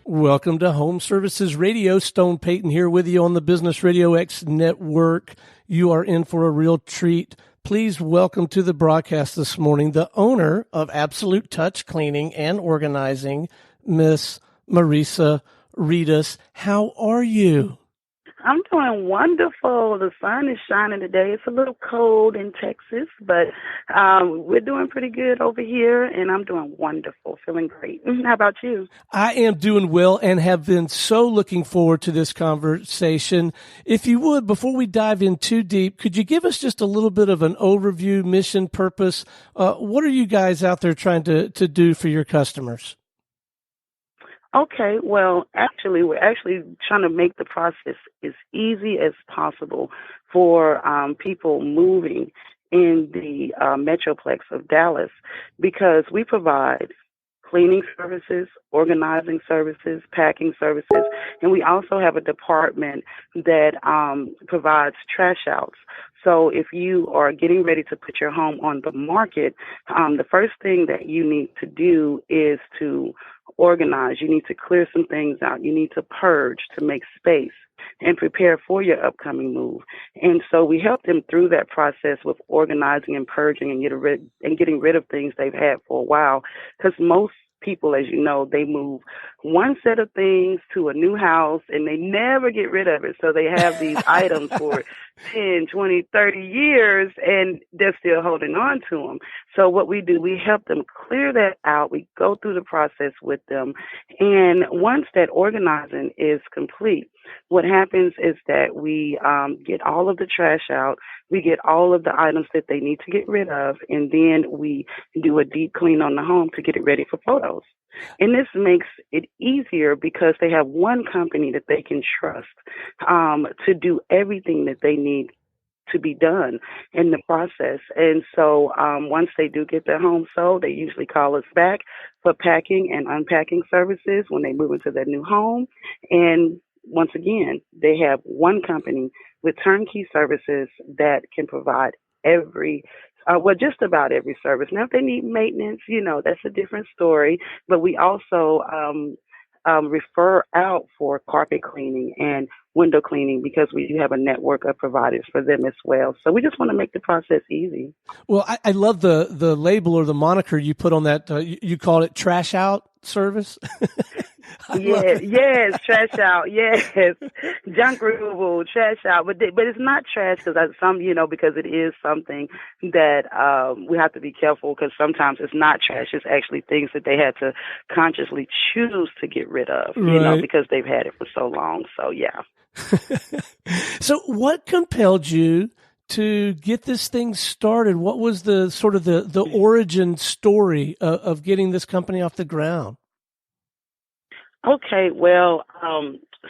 Welcome to Home Services Radio. Stone Payton here with you on the Business Radio X network. You are in for a real treat. Please welcome to the broadcast this morning the owner of Absolute Touch Cleaning and Organizing, Miss Marisa Readus. How are you? I'm doing wonderful. The sun is shining today. It's a little cold in Texas, but we're doing pretty good over here, and I'm doing wonderful, feeling great. How about you? I am doing well and have been so looking forward to this conversation. If you would, before we dive in too deep, could you give us just a little bit of an overview, mission, purpose? What are you guys out there trying to do for your customers? Okay, well, we're actually trying to make the process as easy as possible for people moving in the Metroplex of Dallas, because we provide cleaning services, organizing services, packing services, and we also have a department that provides trash outs. So if you are getting ready to put your home on the market, the first thing that you need to do is to organize. You need to clear some things out. You need to purge to make space and prepare for your upcoming move. And so we help them through that process with organizing and purging and getting rid of things they've had for a while, because most people, as you know, they move one set of things to a new house and they never get rid of it. So they have these items for 10, 20, 30 years and they're still holding on to them. So what we do, we help them clear that out. We go through the process with them. And once that organizing is complete, what happens is that we get all of the trash out. We get all of the items that they need to get rid of, and then we do a deep clean on the home to get it ready for photos. And this makes it easier because they have one company that they can trust to do everything that they need to be done in the process. And so once they do get their home sold, they usually call us back for packing and unpacking services when they move into their new home. And once again, they have one company with turnkey services that can provide just about every service. Now, if they need maintenance, that's a different story. But we also refer out for carpet cleaning and window cleaning because we do have a network of providers for them as well. So we just want to make the process easy. Well, I love the label or the moniker you put on that. You called it trash out service. Yes, trash out. Yes, junk removal, trash out. But it's not trash because because it is something that we have to be careful, because sometimes it's not trash. It's actually things that they had to consciously choose to get rid of, because they've had it for so long. So yeah. So what compelled you to get this thing started? What was the sort of the origin story of getting this company off the ground? Okay, well,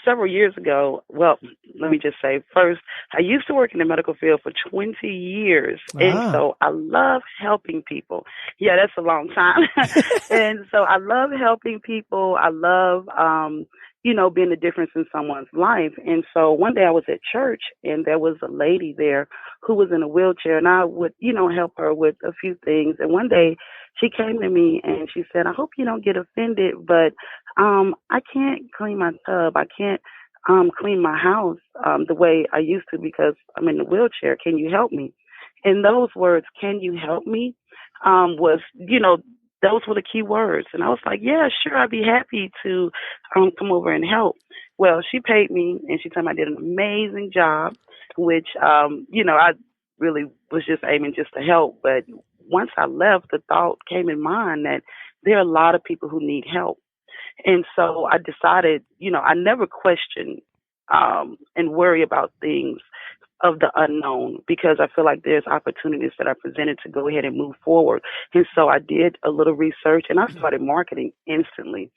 several years ago, let me just say first, I used to work in the medical field for 20 years. And so I love helping people. Yeah, that's a long time. And so I love helping people. I love, being the difference in someone's life. And so one day I was at church and there was a lady there who was in a wheelchair, and I would, help her with a few things. And one day she came to me and she said, I hope you don't get offended, but I can't clean my tub. I can't clean my house the way I used to because I'm in the wheelchair. Can you help me? And those words, can you help me, those were the key words. And I was like, yeah, sure, I'd be happy to come over and help. Well, she paid me and she told me I did an amazing job, which, I really was just aiming just to help. But once I left, the thought came in mind that there are a lot of people who need help. And so I decided, I never question and worry about things of the unknown, because I feel like there's opportunities that are presented to go ahead and move forward. And so I did a little research and I started marketing instantly,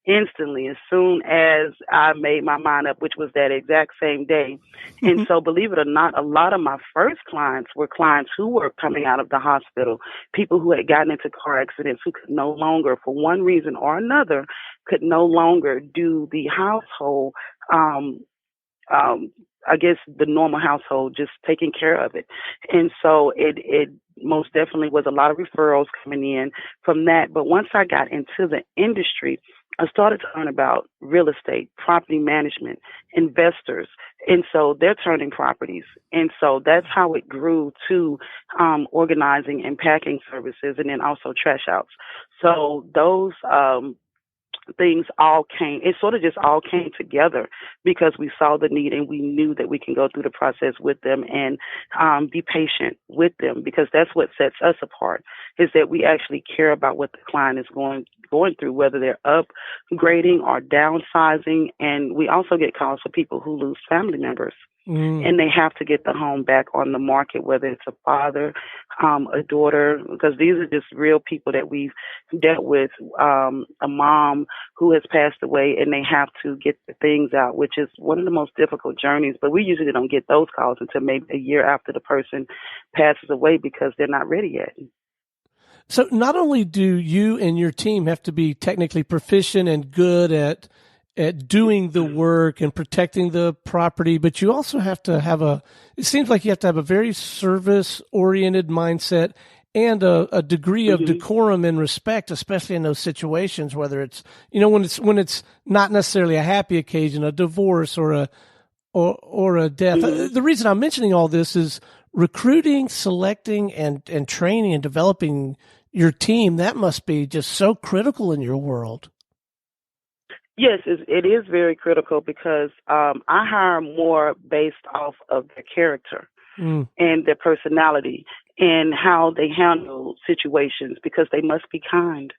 as soon as I made my mind up, which was that exact same day. And so believe it or not, a lot of my first clients were clients who were coming out of the hospital, people who had gotten into car accidents, who could no longer, for one reason or another, could no longer do the household, I guess the normal household, just taking care of it. And so it most definitely was a lot of referrals coming in from that. But once I got into the industry, I started to learn about real estate, property management, investors. And so they're turning properties. And so that's how it grew to organizing and packing services and then also trash outs. So those things all came, it sort of just all came together because we saw the need and we knew that we can go through the process with them and be patient with them, because that's what sets us apart, is that we actually care about what the client is going through, whether they're upgrading or downsizing. And we also get calls for people who lose family members. And they have to get the home back on the market, whether it's a father, a daughter, because these are just real people that we've dealt with, a mom who has passed away, and they have to get the things out, which is one of the most difficult journeys. But we usually don't get those calls until maybe a year after the person passes away because they're not ready yet. So not only do you and your team have to be technically proficient and good at doing the work and protecting the property, but you also have to have it seems like you have to have a very service-oriented mindset and a degree of decorum and respect, especially in those situations, whether it's, when it's not necessarily a happy occasion, a divorce or a death. The reason I'm mentioning all this is recruiting, selecting, and training and developing your team. That must be just so critical in your world. Yes, it is very critical because I hire more based off of their character and their personality and how they handle situations, because they must be kind.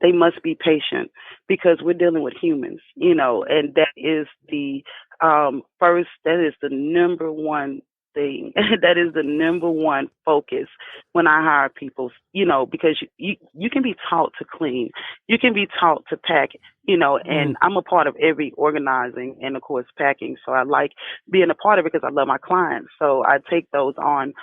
They must be patient, because we're dealing with humans, and that is the that is the number one thing. That is the number one focus when I hire people, because you can be taught to clean. You can be taught to pack, and I'm a part of every organizing and, of course, packing. So I like being a part of it because I love my clients. So I take those on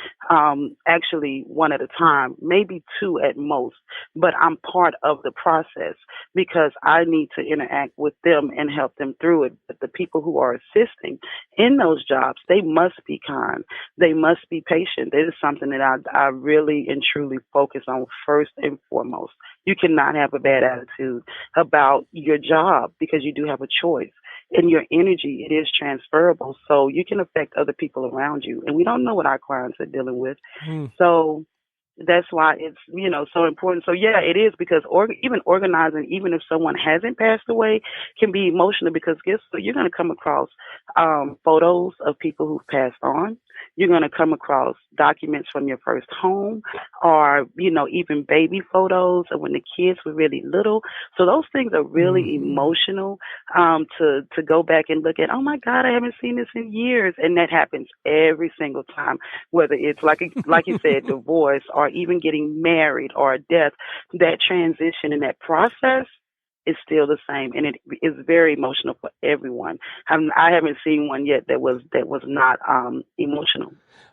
actually one at a time, maybe two at most. But I'm part of the process because I need to interact with them and help them through it. But the people who are assisting in those jobs, they must be kind. They must be patient. That is something that I really and truly focus on first and foremost. You cannot have a bad attitude about your job because you do have a choice. And your energy, it is transferable, so you can affect other people around you. And we don't know what our clients are dealing with. So that's why it's, so important. So yeah, it is, because even organizing, even if someone hasn't passed away, can be emotional, because guess what? You're going to come across photos of people who've passed on. You're going to come across documents from your first home, or, even baby photos of when the kids were really little. So those things are really emotional to go back and look at. Oh my God, I haven't seen this in years. And that happens every single time, whether it's like you said, divorce, or even getting married, or a death. That transition and that process is still the same, and it is very emotional for everyone. I haven't seen one yet that was not emotional.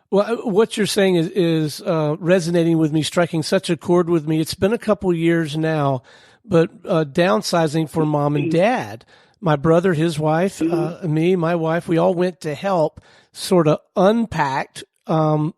Well, what you're saying is resonating with me, striking such a chord with me. It's been a couple years now, but downsizing for mom and dad. My brother, his wife, me, my wife, we all went to help sort of unpack the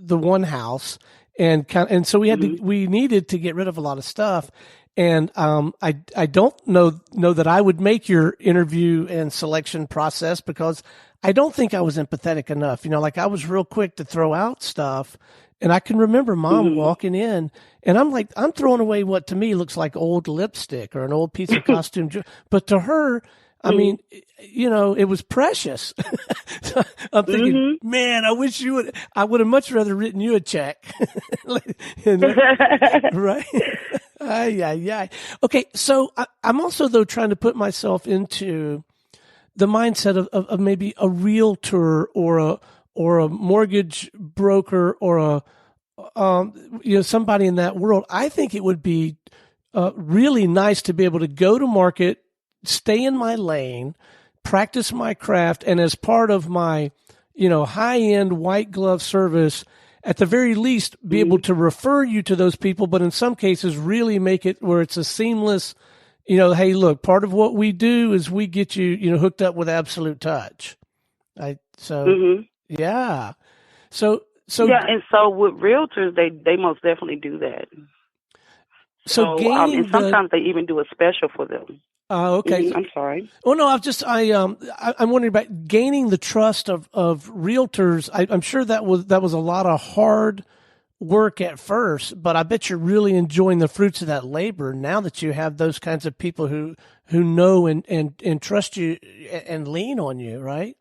one house, and so we needed to get rid of a lot of stuff. And I don't know that I would make your interview and selection process, because I don't think I was empathetic enough. Like I was real quick to throw out stuff. And I can remember mom walking in, and I'm throwing away what to me looks like old lipstick or an old piece of costume. But to her, I mean, it was precious. So I'm thinking, man, I wish I would have much rather written you a check. Right? Ay. Okay. So I'm also, though, trying to put myself into the mindset of maybe a realtor or a mortgage broker or somebody in that world. I think it would be really nice to be able to go to market, stay in my lane, practice my craft, and as part of my, high-end white glove service, at the very least, be able to refer you to those people, but in some cases really make it where it's a seamless, hey, look, part of what we do is we get you, hooked up with Absolute Touch. Yeah. So yeah, and so with realtors, they most definitely do that. So So, and gaining the sometimes they even do a special for them. okay. I'm sorry. Oh no, I'm wondering about gaining the trust of realtors. I'm sure that was a lot of hard work at first, but I bet you're really enjoying the fruits of that labor now that you have those kinds of people who know and trust you and lean on you, right?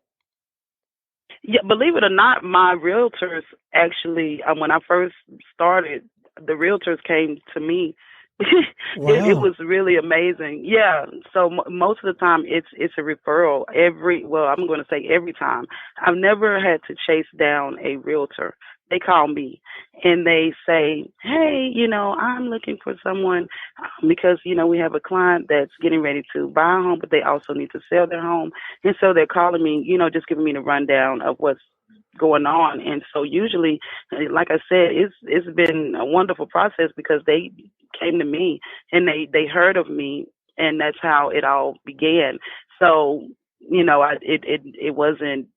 Yeah, believe it or not, my realtors actually, when I first started, the realtors came to me. It Wow. was really amazing. Yeah. So most of the time, it's a referral. I'm going to say every time. I've never had to chase down a realtor. They call me and they say, "Hey, I'm looking for someone because we have a client that's getting ready to buy a home, but they also need to sell their home." And so they're calling me, just giving me the rundown of what's going on. And so usually, like I said, it's been a wonderful process because they came to me and they heard of me, and that's how it all began. So, it wasn't.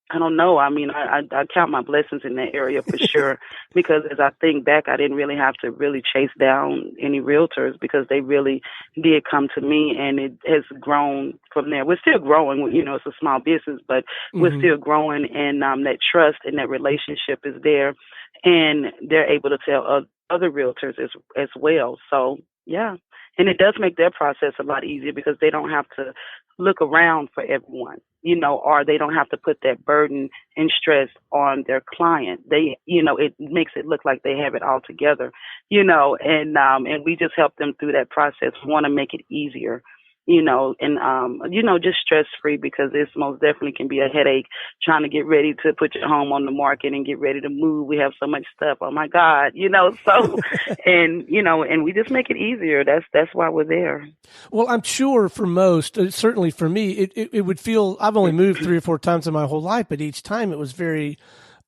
I don't know. I mean, I count my blessings in that area for sure, because as I think back, I didn't really have to really chase down any realtors because they really did come to me, and it has grown from there. We're still growing. It's a small business, but we're Hmm. still growing, and that trust and that relationship is there, and they're able to tell other realtors as well. So yeah, and it does make their process a lot easier because they don't have to look around for everyone, or they don't have to put that burden and stress on their client. It makes it look like they have it all together, and we just help them through that process. We want to make it easier, and just stress free, because this most definitely can be a headache trying to get ready to put your home on the market and get ready to move. We have so much stuff. Oh my God, so, and we just make it easier. That's why we're there. Well, I'm sure for most, certainly for me, it would feel, I've only moved 3 or 4 times in my whole life, but each time it was very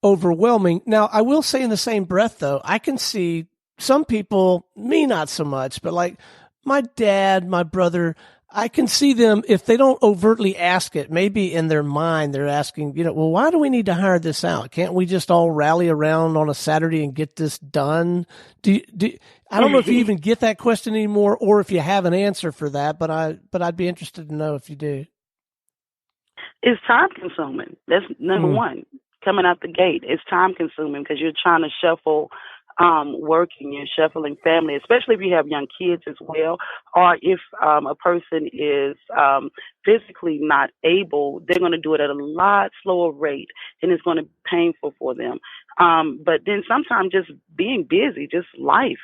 overwhelming. Now, I will say in the same breath, though, I can see some people, me not so much, but like my dad, my brother, I can see them if they don't overtly ask it, maybe in their mind they're asking, well, why do we need to hire this out? Can't we just all rally around on a Saturday and get this done? I don't know if you even get that question anymore, or if you have an answer for that, but I'd be interested to know if you do. It's time consuming. That's number Mm. one. Coming out the gate, it's time consuming because you're trying to shuffle work, and you're shuffling family, especially if you have young kids as well, or if a person is physically not able, they're going to do it at a lot slower rate, and it's going to be painful for them. But then sometimes just being busy, just life,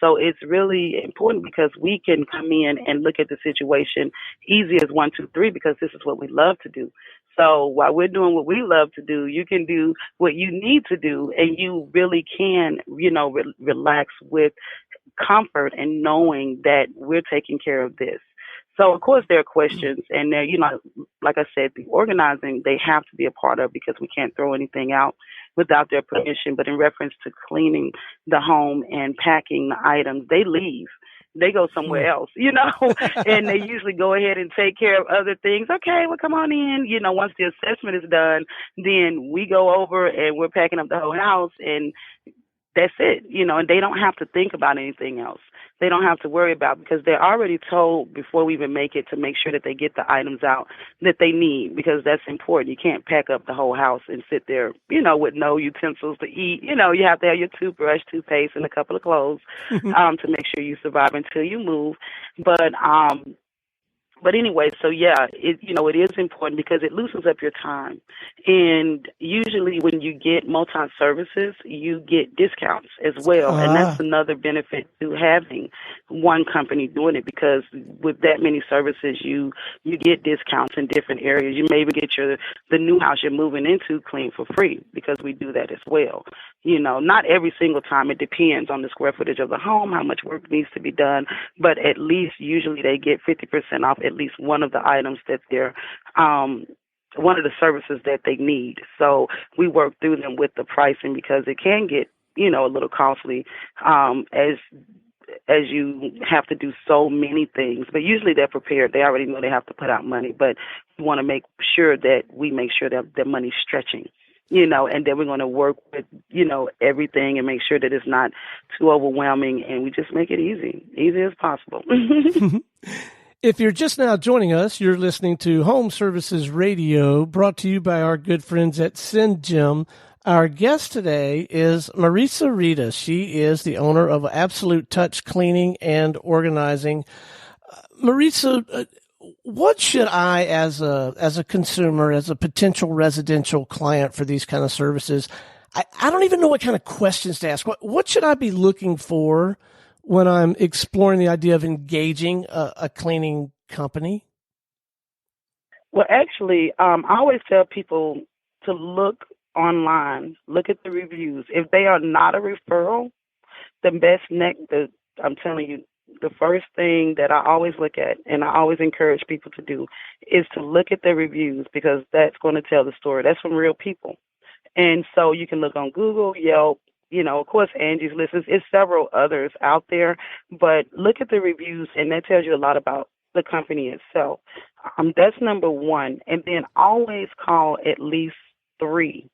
so it's really important because we can come in and look at the situation easy as one, two, three, because this is what we love to do. So while we're doing what we love to do, you can do what you need to do, and you really can, relax with comfort and knowing that we're taking care of this. So of course there are questions, and there, like I said, the organizing they have to be a part of because we can't throw anything out without their permission. But in reference to cleaning the home and packing the items, they leave. They go somewhere else, and they usually go ahead and take care of other things. Okay, well, come on in. Once the assessment is done, then we go over and we're packing up the whole house, and that's it, and they don't have to think about anything else. They don't have to worry about, because they're already told before we even make it to make sure that they get the items out that they need, because that's important. You can't pack up the whole house and sit there, with no utensils to eat. You have to have your toothbrush, toothpaste, and a couple of clothes to make sure you survive until you move. But anyway, so yeah, it is important because it loosens up your time. And usually when you get multi-services, you get discounts as well. And that's Ah, another benefit to having one company doing it, because with that many services, you get discounts in different areas. You may even get the new house you're moving into clean for free, because we do that as well. Not every single time. It depends on the square footage of the home, how much work needs to be done, but at least usually they get 50% off at least one of the items that they're one of the services that they need. So we work through them with the pricing, because it can get a little costly as you have to do so many things. But usually they're prepared. They already know they have to put out money, but we want to make sure that we make sure that their money's stretching. and then we're going to work with, everything and make sure that it's not too overwhelming, and we just make it easy as possible. If you're just now joining us, you're listening to Home Services Radio, brought to you by our good friends at Syngem. Our guest today is Marisa Readus. She is the owner of Absolute Touch Cleaning and Organizing. Marisa, what should I, as a consumer, as a potential residential client for these kind of services, I don't even know what kind of questions to ask. What should I be looking for when I'm exploring the idea of engaging a cleaning company? Well, actually, I always tell people to look online, look at the reviews. If they are not a referral, I'm telling you, the first thing that I always look at, and I always encourage people to do, is to look at the reviews, because that's going to tell the story. That's from real people. And so you can look on Google, Yelp, of course, Angie's List. It's several others out there, but look at the reviews, and that tells you a lot about the company itself. That's number one. And then always call at least three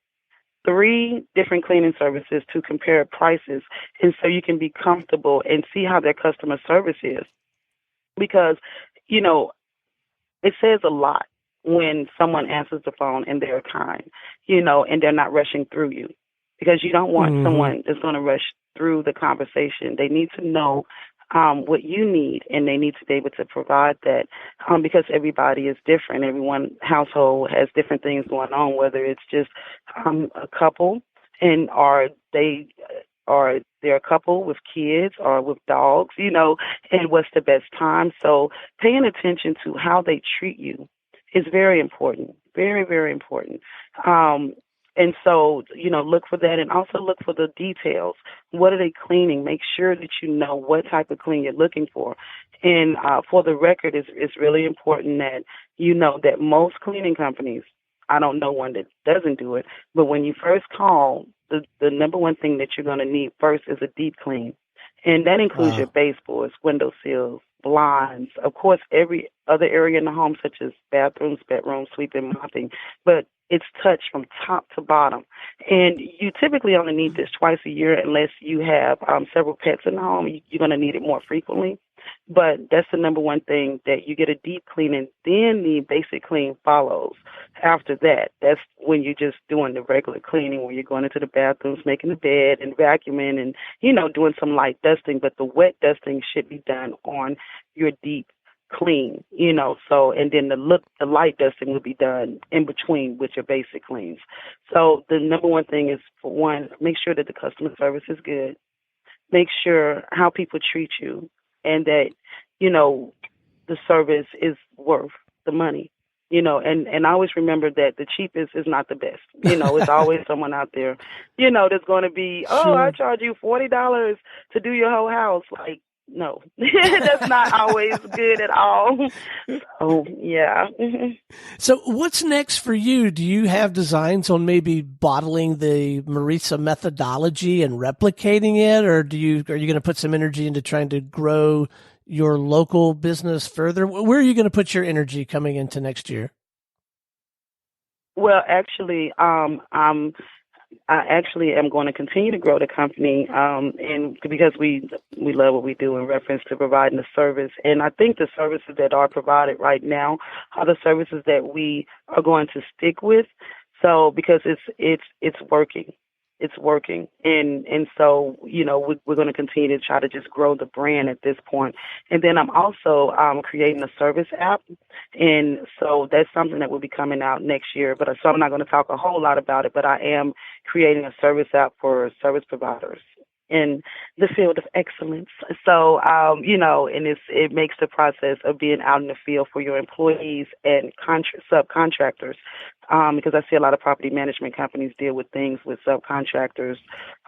different cleaning services to compare prices, and so you can be comfortable and see how their customer service is. Because, it says a lot when someone answers the phone and they're kind, and they're not rushing through you. Because you don't want someone that's going to rush through the conversation. They need to know what you need, and they need to be able to provide that, because everybody is different. Everyone household has different things going on, whether it's just a couple, and they're a couple with kids or with dogs, and what's the best time. So paying attention to how they treat you is very important, very, very important. And so, look for that, and also look for the details. What are they cleaning? Make sure that you know what type of clean you're looking for. And for the record, it's really important that you know that most cleaning companies, I don't know one that doesn't do it, but when you first call, the number one thing that you're going to need first is a deep clean. And that includes your baseboards, window sills, blinds, of course, every other area in the home, such as bathrooms, bedrooms, sweeping, mopping. But it's touched from top to bottom. And you typically only need this twice a year unless you have several pets in the home. You're going to need it more frequently. But that's the number one thing, that you get a deep clean, and then the basic clean follows after that. That's when you're just doing the regular cleaning, where you're going into the bathrooms, making the bed and vacuuming and, doing some light dusting. But the wet dusting should be done on your deep clean, so, and then the light dusting will be done in between with your basic cleans. So the number one thing is, for one, make sure that the customer service is good. Make sure how people treat you, and that, the service is worth the money, and I always remember that the cheapest is not the best. It's always someone out there, that's going to be, Sure. I charge you $40 to do your whole house. Like, no, that's not always good at all. So, yeah. So what's next for you? Do you have designs on maybe bottling the Marisa methodology and replicating it, or are you going to put some energy into trying to grow your local business further? Where are you going to put your energy coming into next year? Well, actually, I actually am going to continue to grow the company, and because we love what we do in reference to providing the service. And I think the services that are provided right now are the services that we are going to stick with. So, because it's working. It's working. And so, we're going to continue to try to just grow the brand at this point. And then I'm also creating a service app. And so that's something that will be coming out next year. So I'm not going to talk a whole lot about it, but I am creating a service app for service providers in the field of excellence. So, and it makes the process of being out in the field for your employees and subcontractors, because I see a lot of property management companies deal with things with subcontractors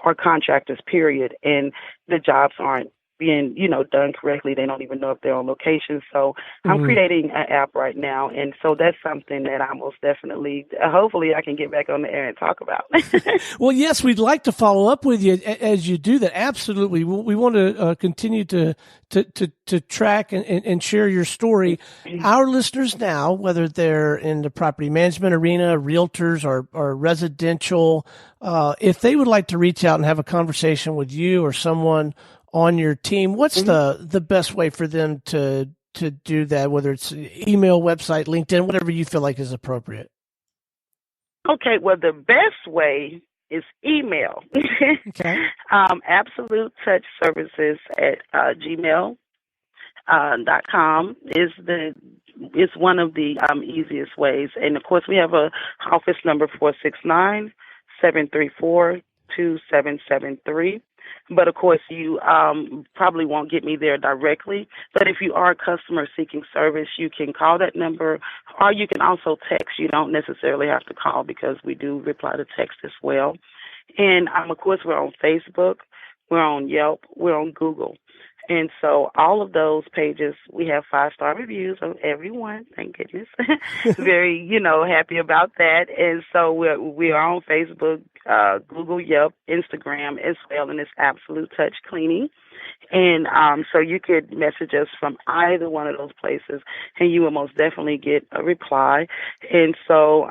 or contractors, period, and the jobs aren't being, done correctly. They don't even know if they're on location. So I'm creating an app right now. And so that's something that I most definitely, hopefully I can get back on the air and talk about. Well, yes, we'd like to follow up with you as you do that. Absolutely. We want to continue to track and share your story. Our listeners now, whether they're in the property management arena, realtors or residential, if they would like to reach out and have a conversation with you or someone on your team, what's the best way for them to do that, whether it's email, website, LinkedIn, whatever you feel like is appropriate? Okay, well, the best way is email. Okay. Absolute Touch Services at gmail.com is one of the easiest ways. And of course, we have a office number 469-734-2773. But of course, you probably won't get me there directly. But if you are a customer seeking service, you can call that number, or you can also text. You don't necessarily have to call because we do reply to text as well. And of course, we're on Facebook, we're on Yelp, we're on Google. And so all of those pages, we have 5-star reviews of everyone. Thank goodness. Very, happy about that. And so we are on Facebook, Google, Yelp, Instagram as well, and it's Absolute Touch Cleaning. And so you could message us from either one of those places, and you will most definitely get a reply. And so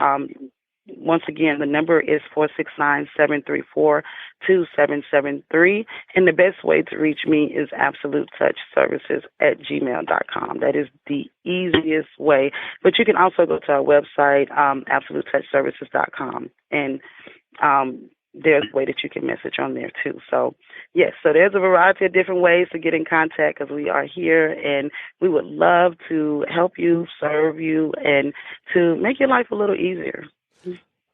once again, the number is 469-734-2773. And the best way to reach me is Absolute Touch Services at gmail.com. That is the easiest way. But you can also go to our website, AbsoluteTouchServices.com. And there's a way that you can message on there too. So, yes, so there's a variety of different ways to get in contact because we are here and we would love to help you, serve you, and to make your life a little easier.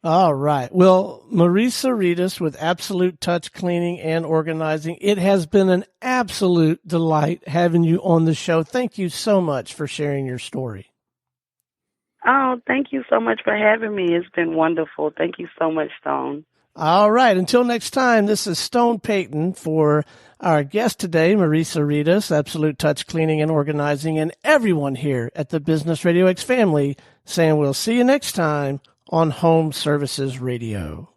All right. Well, Marisa Readus with Absolute Touch Cleaning and Organizing. It has been an absolute delight having you on the show. Thank you so much for sharing your story. Oh, thank you so much for having me. It's been wonderful. Thank you so much, Stone. All right. Until next time, this is Stone Payton for our guest today, Marisa Readus, Absolute Touch Cleaning and Organizing, and everyone here at the Business Radio X family saying we'll see you next time on Home Services Radio.